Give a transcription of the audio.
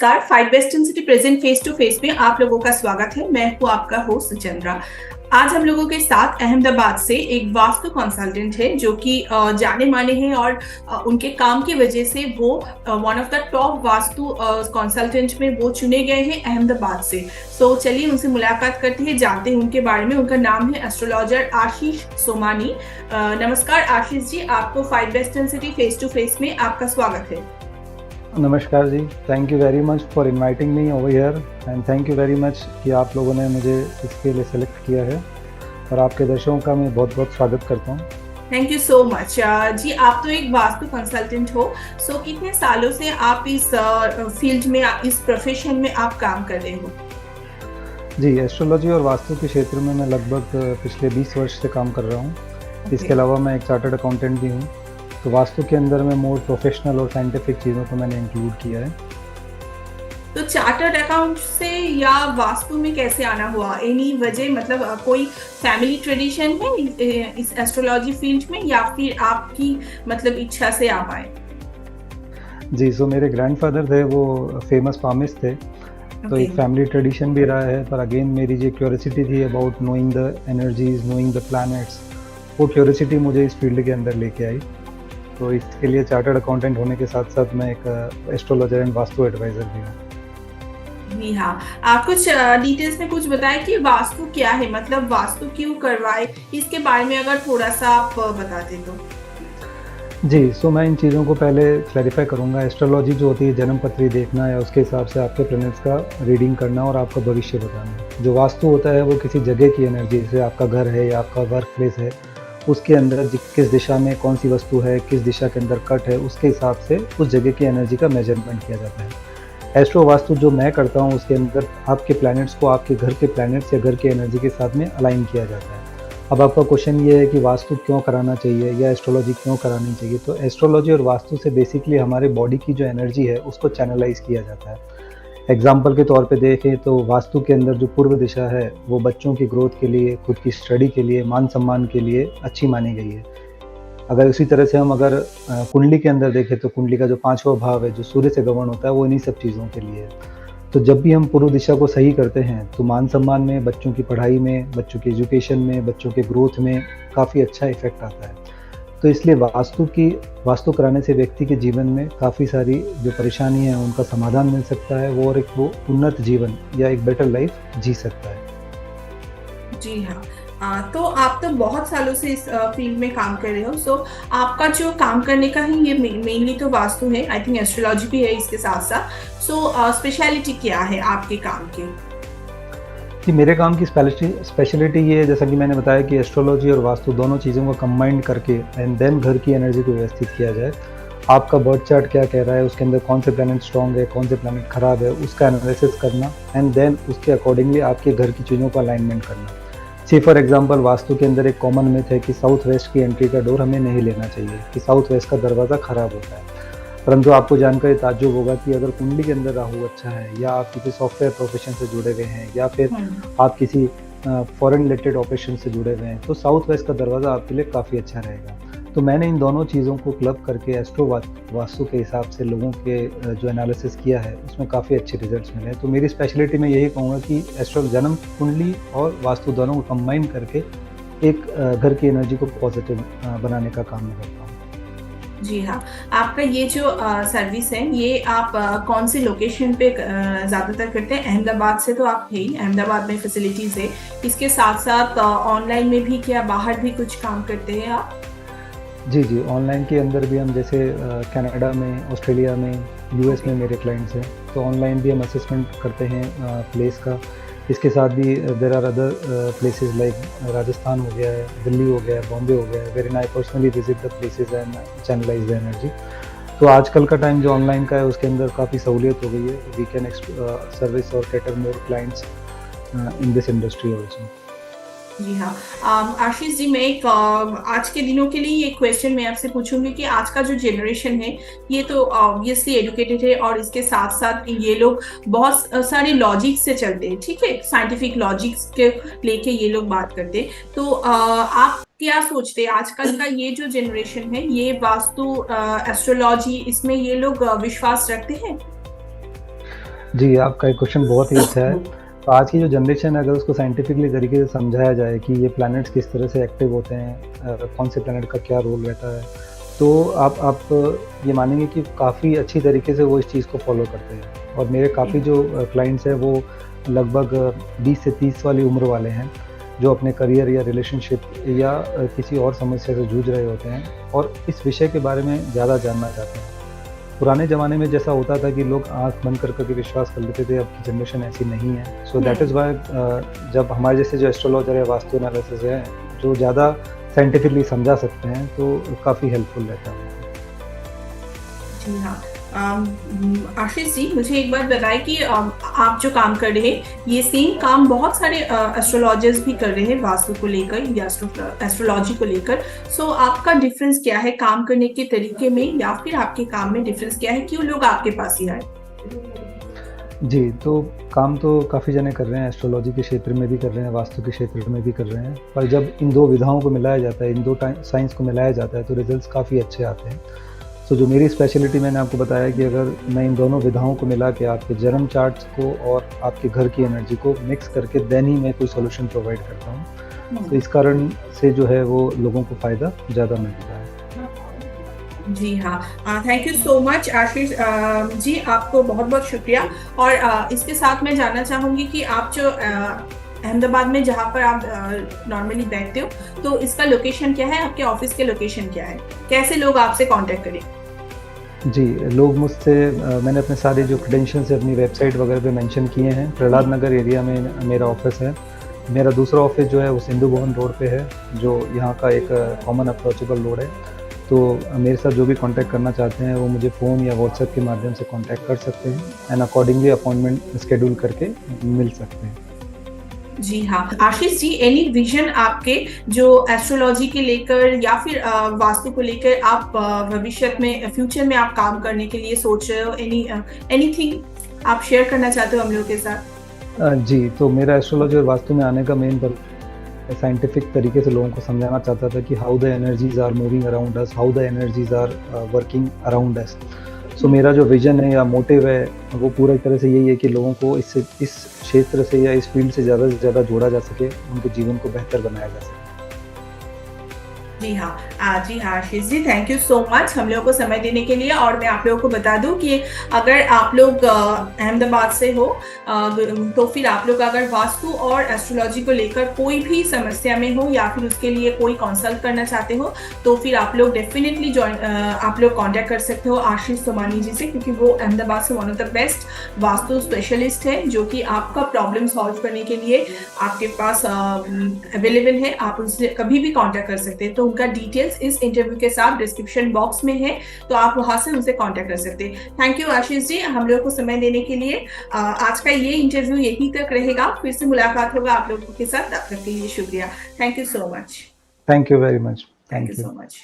नमस्कार, five western city present face to face में आप लोगों का स्वागत है। मैं हूँ आपका होस्ट चंद्रा। आज हम लोगों के साथ अहमदाबाद से एक वास्तु कंसल्टेंट है जो कि जाने माने हैं और उनके काम की वजह से वो one of the top vastu consultant में वो चुने गए हैं अहमदाबाद से। सो चलिए उनसे मुलाकात करते हैं, जानते हैं उनके बारे में। उनका नाम है एस्ट्रोलॉजर आशीष सोमानी। नमस्कार आशीष जी, आपको five western city face to face में आपका स्वागत है। नमस्कार जी, thank you very much for inviting me over here and thank you very much कि आप लोगों ने मुझे इसके लिए सेलेक्ट किया है और आपके दर्शकों का मैं बहुत बहुत स्वागत करता हूँ। थैंक यू सो मच जी। आप तो एक वास्तु कंसल्टेंट हो, सो कितने सालों से आप इस फील्ड में, इस प्रोफेशन में आप काम कर रहे हो? जी, एस्ट्रोलॉजी और वास्तु के क्षेत्र में मैं लगभग पिछले 20 वर्ष से काम कर रहा हूँ। इसके अलावा मैं एक चार्टर्ड अकाउंटेंट भी हूँ। तो वास्तु के अंदर में मोर प्रोफेशनल और साइंटिफिक चीज़ों को मैंने इंक्लूड किया है। तो चार्टर्ड अकाउंट से या वास्तु में कैसे आना हुआ? एनी वजह, मतलब कोई फैमिली ट्रेडिशन है इस एस्ट्रोलॉजी फील्ड में या फिर आपकी मतलब इच्छा से आप आए? जी, सो मेरे ग्रैंडफादर थे, वो फेमस पामिस्ट थे। तो एक फैमिली ट्रेडिशन भी रहा है, पर अगेन मेरी जो क्यूरियोसिटी थी about knowing the energies, knowing the planets, वो क्यूरियोसिटी मुझे इस फील्ड के अंदर लेके आई। तो इसके लिए चार्टर्ड अकाउंटेंट होने के साथ साथ मैं एक एस्ट्रोलॉजर एंड वास्तु एडवाइजर भी हूँ। जी हाँ, आप कुछ डिटेल्स में कुछ बताएं कि वास्तु क्या है, मतलब वास्तु क्यों करवाए, इसके बारे में अगर थोड़ा सा आप बताते तो। जी, सो मैं इन चीज़ों को पहले क्लैरिफाई करूँगा। एस्ट्रोलॉजी जो होती है जन्म पत्री देखना या उसके हिसाब से आपके प्लैनेट्स का रीडिंग करना और आपका भविष्य बताना। जो वास्तु होता है वो किसी जगह की एनर्जी, जैसे आपका घर है या आपका वर्क प्लेस है, उसके अंदर किस दिशा में कौन सी वस्तु है, किस दिशा के अंदर कट है, उसके हिसाब से उस जगह की एनर्जी का मेजरमेंट किया जाता है। एस्ट्रो वास्तु जो मैं करता हूँ उसके अंदर आपके प्लैनेट्स को आपके घर के प्लैनेट्स या घर की एनर्जी के साथ में अलाइन किया जाता है। अब आपका क्वेश्चन ये है कि वास्तु क्यों कराना चाहिए या एस्ट्रोलॉजी क्यों करानी चाहिए। तो एस्ट्रोलॉजी और वास्तु से बेसिकली हमारे बॉडी की जो एनर्जी है उसको चैनलाइज किया जाता है। एग्जाम्पल के तौर पे देखें तो वास्तु के अंदर जो पूर्व दिशा है वो बच्चों की ग्रोथ के लिए, खुद की स्टडी के लिए, मान सम्मान के लिए अच्छी मानी गई है। अगर उसी तरह से हम अगर कुंडली के अंदर देखें तो कुंडली का जो 5वां भाव है जो सूर्य से गवर्न होता है वो इन्हीं सब चीज़ों के लिए है। तो जब भी हम पूर्व दिशा को सही करते हैं तो मान सम्मान में, बच्चों की पढ़ाई में, बच्चों की एजुकेशन में, बच्चों के ग्रोथ में काफ़ी अच्छा इफेक्ट आता है। तो इसलिए वास्तु कराने से व्यक्ति के जीवन में काफ़ी सारी जो परेशानी है उनका समाधान मिल सकता है, वो और एक वो उन्नत जीवन या एक बेटर लाइफ जी सकता है। जी हाँ। तो आप तो बहुत सालों से इस फील्ड में काम कर रहे हो। सो आपका जो काम करने का है ये मेनली तो वास्तु है, आई थिंक एस्ट्रोलॉजी भी है इसके साथ साथ। सो स्पेशलिटी क्या है आपके काम की? कि मेरे काम की स्पेशलिटी ये है, जैसा कि मैंने बताया कि एस्ट्रोलॉजी और वास्तु दोनों चीज़ों को कंबाइन करके एंड देन घर की एनर्जी को व्यवस्थित किया जाए। आपका बर्थ चार्ट क्या कह रहा है, उसके अंदर कौन से प्लैनेट स्ट्रॉन्ग है, कौन से प्लैनेट खराब है, उसका एनालिसिस करना एंड देन उसके अकॉर्डिंगली आपके घर की चीज़ों का अलाइनमेंट करना। सी फॉर एग्जांपल, वास्तु के अंदर एक कॉमन मिथ है कि साउथ वेस्ट की एंट्री का डोर हमें नहीं लेना चाहिए, कि साउथ वेस्ट का दरवाज़ा खराब होता है। परंतु आपको जानकर ताज्जुब होगा कि अगर कुंडली के अंदर राहु अच्छा है या आप किसी सॉफ्टवेयर प्रोफेशन से जुड़े हुए हैं या फिर आप किसी फॉरेन रिलेटेड ऑपरेशन से जुड़े हुए हैं तो साउथ वेस्ट का दरवाज़ा आपके लिए काफ़ी अच्छा रहेगा। तो मैंने इन दोनों चीज़ों को क्लब करके एस्ट्रो वास्तु के हिसाब से लोगों के जो एनालिसिस किया है उसमें काफ़ी अच्छे रिजल्ट्स मिले। तो मेरी स्पेशलिटी में यही कहूँगा कि एस्ट्रो जन्म कुंडली और वास्तु दोनों को कंबाइन करके एक घर की एनर्जी को पॉजिटिव बनाने का काम मैं करता हूँ। जी हाँ, आपका ये जो सर्विस है ये आप कौन सी लोकेशन पे ज़्यादातर करते हैं? अहमदाबाद से तो आप है ही, अहमदाबाद में फैसिलिटीज़ है, इसके साथ साथ ऑनलाइन में भी क्या बाहर भी कुछ काम करते हैं आप? जी, ऑनलाइन के अंदर भी हम जैसे कनाडा में, ऑस्ट्रेलिया में, यूएस में मेरे क्लाइंट्स हैं, तो ऑनलाइन भी हम असेसमेंट करते हैं प्लेस का। इसके साथ भी there are other places like Rajasthan हो गया है, दिल्ली हो गया है, बॉम्बे हो गया है, where I personally visit the places and channelize the energy. तो आजकल का टाइम जो ऑनलाइन का है उसके अंदर काफ़ी सहूलियत हो गई है। वी कैन सर्विस और cater more clients in this industry also. जी हाँ। आशीष जी, मैं एक आज के दिनों के लिए ये क्वेश्चन मैं आपसे पूछूंगी कि आज का जो जनरेशन है ये तो ऑब्वियसली एजुकेटेड है और इसके साथ साथ ये लोग बहुत सारे लॉजिक्स से चलते हैं, ठीक है, साइंटिफिक लॉजिक्स के लेके ये लोग बात करते हैं। तो आप क्या सोचते हैं आजकल का ये जो जनरेशन है ये वास्तु एस्ट्रोलॉजी इसमें ये लोग विश्वास रखते हैं? जी, आपका ये क्वेश्चन बहुत ही अच्छा है। तो आज की जो जनरेशन है, अगर उसको साइंटिफिकली तरीके से समझाया जाए कि ये प्लैनेट्स किस तरह से एक्टिव होते हैं, कौन से प्लैनेट का क्या रोल रहता है, तो आप ये मानेंगे कि काफ़ी अच्छी तरीके से वो इस चीज़ को फ़ॉलो करते हैं। और मेरे काफ़ी जो क्लाइंट्स हैं, वो लगभग 20 से 30 वाली उम्र वाले हैं, जो अपने करियर या रिलेशनशिप या किसी और समस्या से जूझ रहे होते हैं और इस विषय के बारे में ज़्यादा जानना चाहते हैं। पुराने ज़माने में जैसा होता था कि लोग आँख बंद कर के विश्वास कर लेते थे, अब की जनरेशन ऐसी नहीं है। सो दैट इज़ व्हाई जब हमारे जैसे जो एस्ट्रोलॉजर है, वास्तु एनालिसिस है, जो ज़्यादा साइंटिफिकली समझा सकते हैं, तो काफ़ी हेल्पफुल रहता है। जी हाँ। आशीष जी, मुझे एक बात बताएं कि आप जो काम कर रहे हैं, ये सेम काम बहुत सारे एस्ट्रोलॉजर्स भी कर रहे हैं वास्तु को लेकर या एस्ट्रोलॉजी को लेकर। सो आपका डिफरेंस क्या है काम करने के तरीके में, या फिर आपके काम में डिफरेंस क्या है, क्यों लोग आपके पास ही आए? जी, तो काम तो काफ़ी जने कर रहे हैं, एस्ट्रोलॉजी के क्षेत्र में भी कर रहे हैं, वास्तु के क्षेत्र में भी कर रहे हैं। पर जब इन 2 विधाओं को मिलाया जाता है, इन 2 साइंस को मिलाया जाता है, तो रिज़ल्ट्स काफ़ी अच्छे आते हैं। तो जो मेरी स्पेशलिटी, मैंने आपको बताया कि अगर मैं इन दोनों विधाओं को मिला के आपके जन्म चार्ट्स को और आपके घर की एनर्जी को मिक्स करके देन ही मैं कोई सॉल्यूशन प्रोवाइड करता हूँ। तो इस कारण से जो है वो लोगों को फ़ायदा ज़्यादा मिलता है। जी हाँ, थैंक यू सो मच आशीष जी, आपको बहुत बहुत शुक्रिया। और इसके साथ मैं जानना चाहूँगी कि आप जो अहमदाबाद में जहाँ पर आप नॉर्मली बैठते हो, तो इसका लोकेशन क्या है, आपके ऑफिस के लोकेशन क्या है, कैसे लोग आपसे कांटेक्ट करें? जी, लोग मुझसे मैंने अपने सारे जो क्रेडेंशियल्स अपनी वेबसाइट वगैरह पे मेंशन किए हैं। प्रहलाद नगर एरिया में मेरा ऑफिस है। मेरा दूसरा ऑफिस जो है वो सिंधु भवन रोड पे है, जो यहाँ का एक कॉमन अप्रोचेबल रोड है। तो मेरे साथ जो भी कांटेक्ट करना चाहते हैं, वो मुझे फ़ोन या व्हाट्सएप के माध्यम से कांटेक्ट कर सकते हैं एंड अकॉर्डिंगली अपॉइंटमेंट शेड्यूल करके मिल सकते हैं। जी हाँ, आशीष जी, एनी विजन आपके जो एस्ट्रोलॉजी के लेकर या फिर वास्तु को लेकर आप भविष्य में, फ्यूचर में आप काम करने के लिए सोच रहे हो, एनीथिंग आप शेयर करना चाहते हो हम लोगों के साथ? जी, तो मेरा एस्ट्रोलॉजी और वास्तु में आने का मेन साइंटिफिक तरीके से लोगों को समझाना चाहता था कि how the energies are moving around us, how the energies are working around us. So मेरा जो विजन है या मोटिव है, वो पूरी तरह से यही है कि लोगों को इस क्षेत्र से या इस फील्ड से ज़्यादा जोड़ा जा सके, उनके जीवन को बेहतर बनाया जा सके। जी हाँ आशीष जी, थैंक यू सो मच हम लोगों को समय देने के लिए। और मैं आप लोगों को बता दूं कि अगर आप लोग अहमदाबाद से हो, तो फिर आप लोग अगर वास्तु और एस्ट्रोलॉजी को लेकर कोई भी समस्या में हो या फिर उसके लिए कोई कंसल्ट करना चाहते हो, तो फिर आप लोग डेफिनेटली आप लोग कांटेक्ट कर सकते हो आशीष सोमानी जी से, क्योंकि वो अहमदाबाद से one of the best vastu specialist है, जो कि आपका प्रॉब्लम सॉल्व करने के लिए आपके पास अवेलेबल है। आप उनसे कभी भी कांटेक्ट कर सकते हैं। तो उनका डिटेल्स इस इंटरव्यू के साथ डिस्क्रिप्शन बॉक्स में है, तो आप वहां से उनसे कांटेक्ट कर सकते हैं। थैंक यू आशीष जी, हम लोगों को समय देने के लिए। आज का ये इंटरव्यू यहीं तक रहेगा, फिर से मुलाकात होगा आप लोगों के साथ, तब तक के लिए शुक्रिया। Thank you so much. Thank you very much. Thank thank you you. So much.